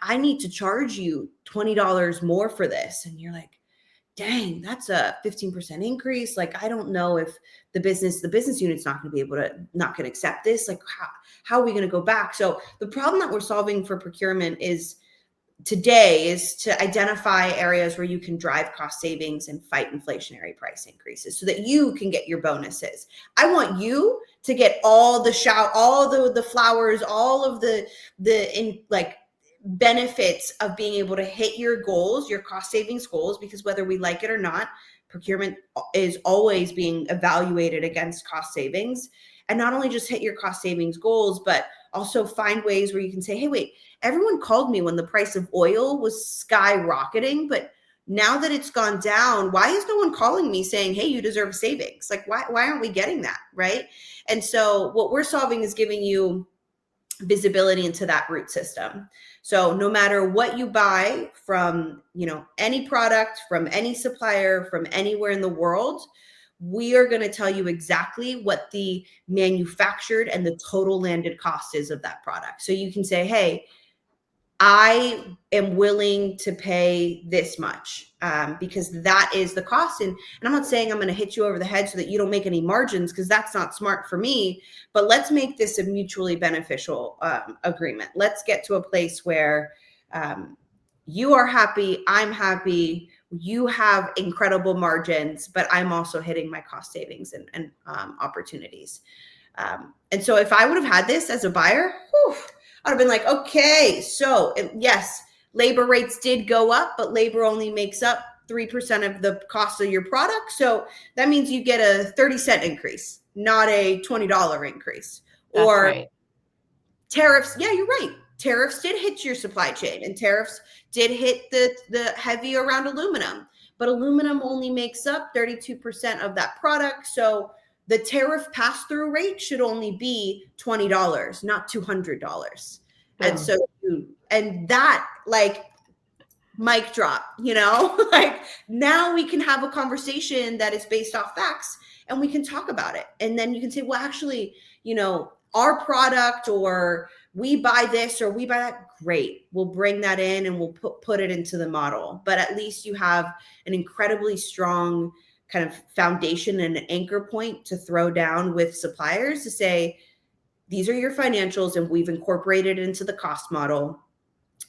I need to charge you $20 more for this. And you're like, dang, that's a 15% increase. Like, I don't know if the business unit's not going to accept this. Like, how are we going to go back? So the problem that we're solving for procurement today is to identify areas where you can drive cost savings and fight inflationary price increases so that you can get your bonuses. I want you to get all the flowers, all of the benefits of being able to hit your goals, your cost savings goals, because whether we like it or not, procurement is always being evaluated against cost savings. And not only just hit your cost savings goals, but also find ways where you can say, hey, wait, everyone called me when the price of oil was skyrocketing, but now that it's gone down, why is no one calling me saying, hey, you deserve a savings? Like, why aren't we getting that, right? And so what we're solving is giving you visibility into that root system. So no matter what you buy from, any product, from any supplier, from anywhere in the world, we are going to tell you exactly what the manufactured and the total landed cost is of that product. So you can say, hey, I am willing to pay this much because that is the cost. And I'm not saying I'm going to hit you over the head so that you don't make any margins, because that's not smart for me. But let's make this a mutually beneficial agreement. Let's get to a place where you are happy, I'm happy, you have incredible margins, but I'm also hitting my cost savings and opportunities. And so if I would have had this as a buyer, I'd have been like, okay, so yes, labor rates did go up, but labor only makes up 3% of the cost of your product. So that means you get a 30-cent increase, not a $20 increase. That's or right. Tariffs. Yeah, you're right. Tariffs did hit your supply chain, and tariffs did hit the heavy around aluminum, but aluminum only makes up 32% of that product. So the tariff pass-through rate should only be $20, not $200. And so, and that, like, mic drop, like, now we can have a conversation that is based off facts and we can talk about it. And then you can say, well, actually, our product, or we buy this or we buy that, great. We'll bring that in and we'll put it into the model. But at least you have an incredibly strong kind of foundation and an anchor point to throw down with suppliers to say, these are your financials and we've incorporated it into the cost model.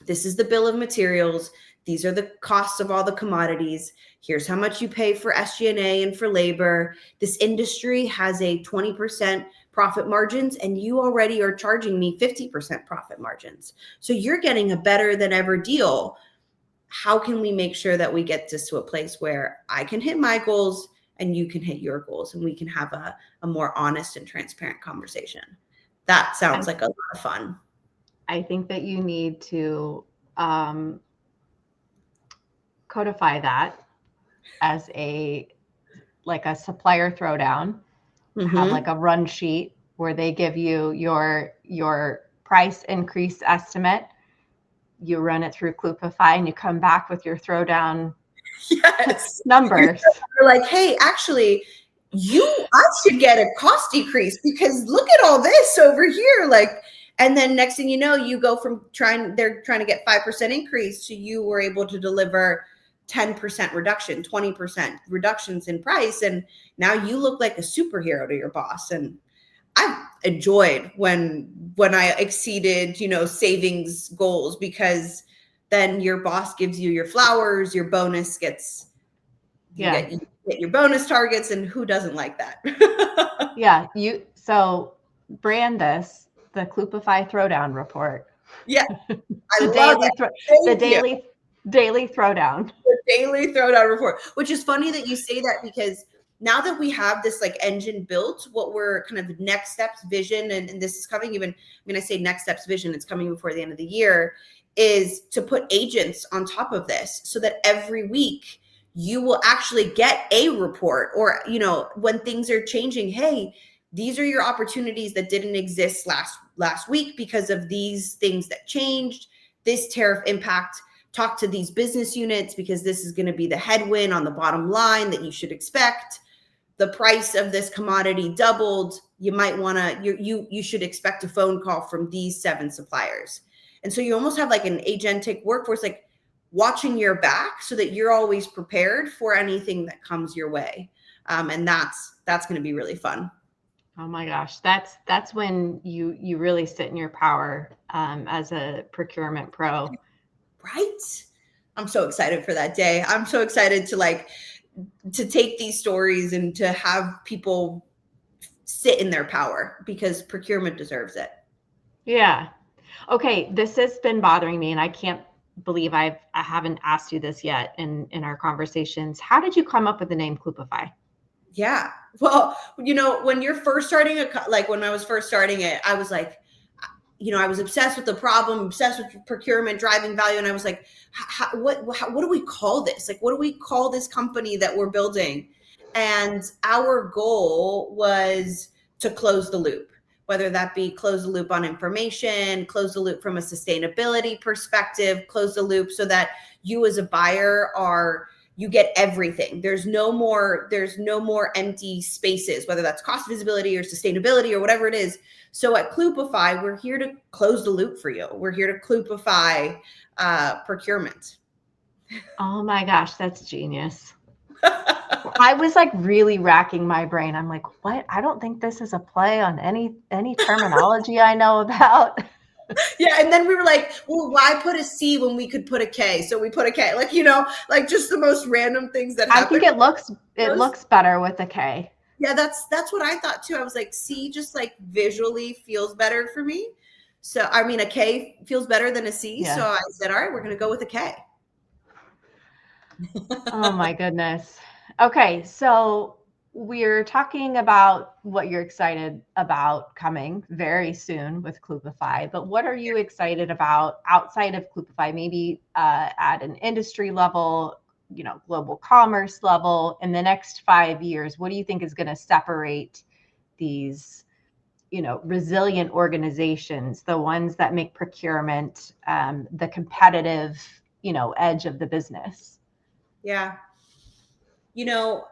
This is the bill of materials. These are the costs of all the commodities. Here's how much you pay for SG&A and for labor. This industry has a 20% profit margins, and you already are charging me 50% profit margins. So you're getting a better than ever deal. How can we make sure that we get this to a place where I can hit my goals and you can hit your goals, and we can have a more honest and transparent conversation? That sounds like a lot of fun. I think that you need to codify that as a supplier throwdown. Have like a run sheet where they give you your price increase estimate. You run it through Kloopify and you come back with your throwdown numbers. You're like, hey, actually, I should get a cost decrease because look at all this over here. Like, and then next thing you know, you go from they're trying to get 5% increase to you were able to deliver 10% reduction, 20% reductions in price. And now you look like a superhero to your boss. And I enjoyed when I exceeded, savings goals, because then your boss gives you your flowers, your bonus gets, you get your bonus targets, and who doesn't like that? Yeah. So brand this, the Kloopify Throwdown Report. Yeah. The daily Daily throwdown. The daily throwdown report, which is funny that you say that, because now that we have this like engine built, what we're kind of next steps vision, and this is coming even, when I say next steps vision, it's coming before the end of the year, is to put agents on top of this so that every week you will actually get a report, or, you know, when things are changing, hey, these are your opportunities that didn't exist last week because of these things that changed, this tariff impact. Talk to these business units because this is going to be the headwind on the bottom line that you should expect. The price of this commodity doubled. You might want to, you should expect a phone call from these 7 suppliers. And so you almost have like an agentic workforce, like watching your back so that you're always prepared for anything that comes your way. And that's going to be really fun. Oh my gosh, that's when you really sit in your power as a procurement pro. Right? I'm so excited for that day. I'm so excited to take these stories and to have people sit in their power, because procurement deserves it. Yeah. Okay, this has been bothering me, and I can't believe I haven't asked you this yet in our conversations. How did you come up with the name Kloopify? Yeah. Well, you know, when you're first starting when I was first starting it, I was like, you know, I was obsessed with the problem, obsessed with procurement, driving value. And I was like, what do we call this? Like, what do we call this company that we're building? And our goal was to close the loop, whether that be close the loop on information, close the loop from a sustainability perspective, close the loop so that you as a buyer you get everything. There's no more empty spaces, whether that's cost visibility or sustainability or whatever it is. So at Kloopify, we're here to close the loop for you. We're here to Kloopify procurement. Oh my gosh, that's genius. I was like really racking my brain. I'm like, what? I don't think this is a play on any terminology I know about. Yeah, and then we were like, well, why put a C when we could put a K? So we put a K, like, you know, like just the most random things that happen. I think it looks better with a K. Yeah, that's what I thought too. I was like, C just like visually feels better for me. So I mean, a K feels better than a C. Yeah. So I said, all right, we're going to go with a K. Oh my goodness. Okay, so we're talking about what you're excited about coming very soon with Kloopify, but what are you excited about outside of Kloopify, maybe at an industry level, you know, global commerce level in the next 5 years? What do you think is going to separate these, you know, resilient organizations, the ones that make procurement the competitive, you know, edge of the business? Yeah. You know,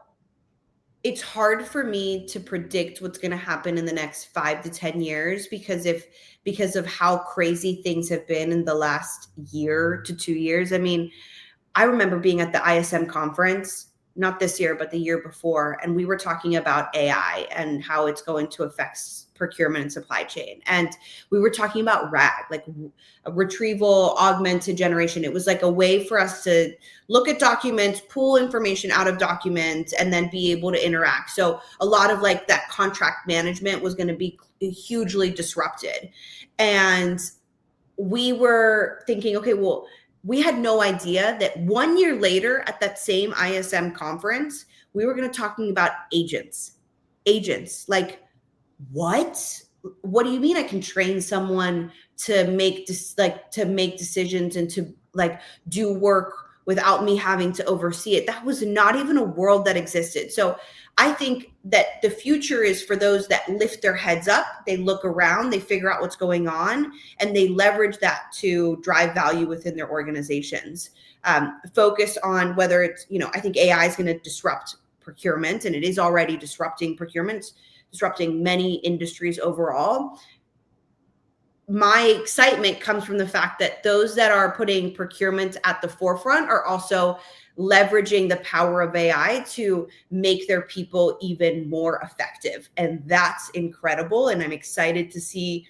it's hard for me to predict what's going to happen in the next 5 to 10 years because of how crazy things have been in the last year to 2 years. I mean, I remember being at the ISM conference, not this year, but the year before, and we were talking about AI and how it's going to affect procurement and supply chain. And we were talking about RAG, like a retrieval augmented generation. It was like a way for us to look at documents, pull information out of documents, and then be able to interact. So a lot of like that contract management was going to be hugely disrupted. And we were thinking, okay, well, we had no idea that 1 year later at that same ISM conference, we were going to talking about agents. Like, what do you mean I can train someone to make decisions and to like do work without me having to oversee it? That was not even a world that existed. So I think that the future is for those that lift their heads up, they look around, they figure out what's going on, and they leverage that to drive value within their organizations. Focus on whether it's, you know, I think AI is going to disrupt procurement, and it is already disrupting procurement, disrupting many industries overall. My excitement comes from the fact that those that are putting procurement at the forefront are also leveraging the power of AI to make their people even more effective. And that's incredible. And I'm excited to see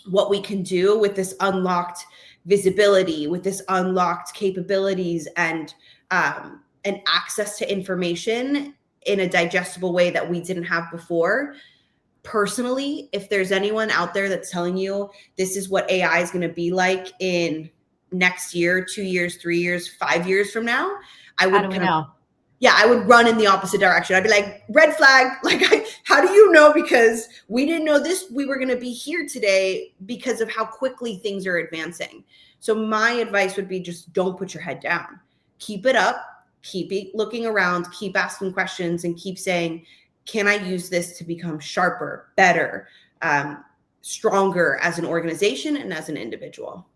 what we can do with this unlocked visibility, with this unlocked capabilities and access to information in a digestible way that we didn't have before. Personally, if there's anyone out there that's telling you this is what AI is going to be like in next year, 2 years, 3 years, 5 years from now, I would How do we know? I would run in the opposite direction. I'd be like, red flag. Like, how do you know? Because we didn't know this. We were going to be here today because of how quickly things are advancing. So my advice would be just don't put your head down. Keep it up. Keep looking around. Keep asking questions and keep saying, can I use this to become sharper, better, stronger as an organization and as an individual?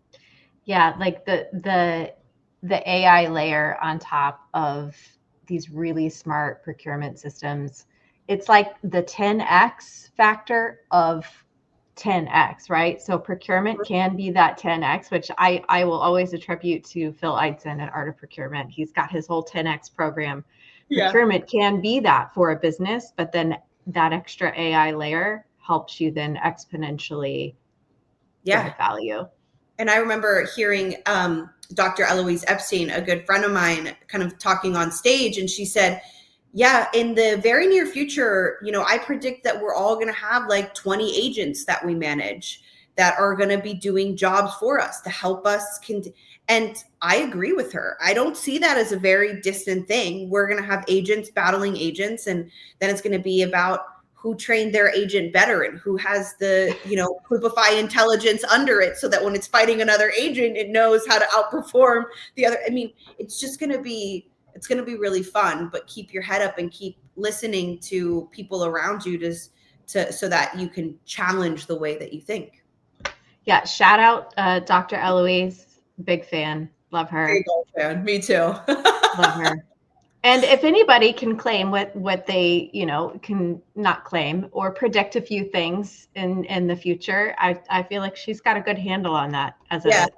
Yeah, like the AI layer on top of these really smart procurement systems. It's like the 10x factor of 10x, right? So procurement can be that 10x, which I will always attribute to Phil Eidson at Art of Procurement. He's got his whole 10x program. Yeah. Procurement can be that for a business, but then that extra AI layer helps you then exponentially drive value. And I remember hearing Dr. Eloise Epstein, a good friend of mine, kind of talking on stage, and she said, yeah, in the very near future, I predict that we're all going to have like 20 agents that we manage that are going to be doing jobs for us to help us. And I agree with her. I don't see that as a very distant thing. We're going to have agents battling agents, and then it's going to be about who trained their agent better and who has the, Kloopify intelligence under it so that when it's fighting another agent, it knows how to outperform the other. I mean, it's going to be really fun, but keep your head up and keep listening to people around you so that you can challenge the way that you think. Yeah. Shout out Dr. Eloise. Big fan. Love her. Big old fan. Me too. Love her. And if anybody can claim what they, can not claim or predict a few things in the future, I feel like she's got a good handle on that as a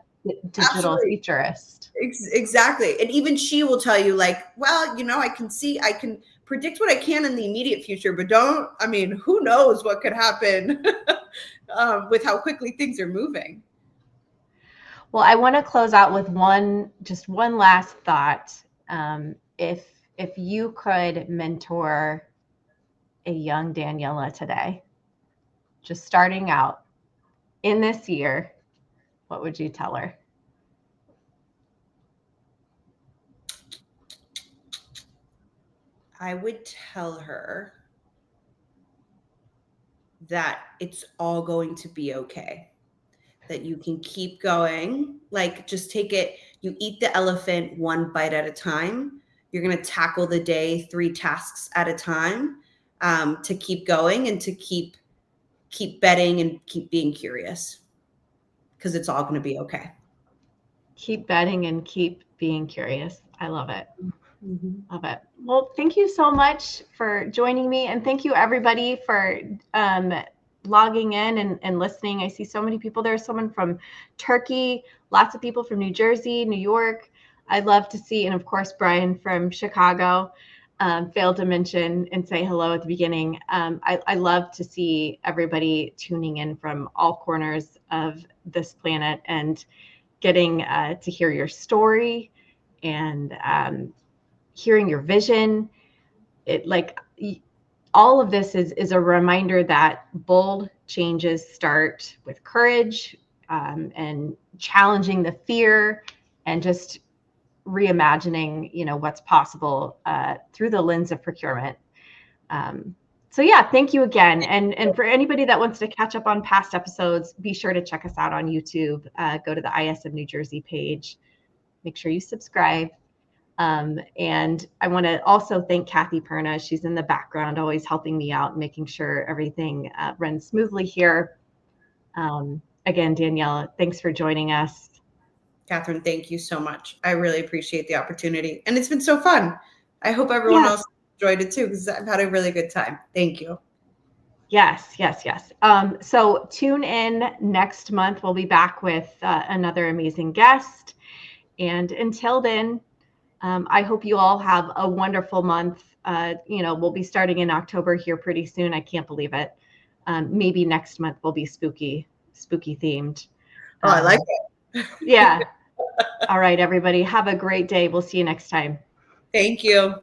digital futurist. Exactly. And even she will tell you like, well, I can predict what I can in the immediate future, but who knows what could happen with how quickly things are moving. Well, I want to close out with one last thought. If you could mentor a young Daniela today, just starting out in this year, what would you tell her? I would tell her that it's all going to be okay, that you can keep going. Like, just take it, you eat the elephant one bite at a time. You're going to tackle the day 3 tasks at a time, to keep going and to keep betting and keep being curious, because it's all going to be okay. Keep betting and keep being curious. I love it. Mm-hmm. Love it. Well, thank you so much for joining me. And thank you everybody for logging in and listening. I see so many people. There's someone from Turkey, lots of people from New Jersey, New York. I'd love to see, and of course, Brian from Chicago. Failed to mention and say hello at the beginning. I love to see everybody tuning in from all corners of this planet and getting to hear your story and hearing your vision. All of this is a reminder that bold changes start with courage, and challenging the fear and just reimagining, what's possible through the lens of procurement. So yeah, thank you again. And for anybody that wants to catch up on past episodes, be sure to check us out on YouTube. Go to the ISM New Jersey page. Make sure you subscribe. And I want to also thank Kathy Perna. She's in the background, always helping me out, making sure everything runs smoothly here. Again, Daniela, thanks for joining us. Katherine, thank you so much. I really appreciate the opportunity. And it's been so fun. I hope everyone else enjoyed it too, because I've had a really good time. Thank you. Yes. So tune in next month. We'll be back with another amazing guest. And until then, I hope you all have a wonderful month. We'll be starting in October here pretty soon. I can't believe it. Maybe next month will be spooky themed. Oh, I like it. Yeah. All right, everybody. Have a great day. We'll see you next time. Thank you.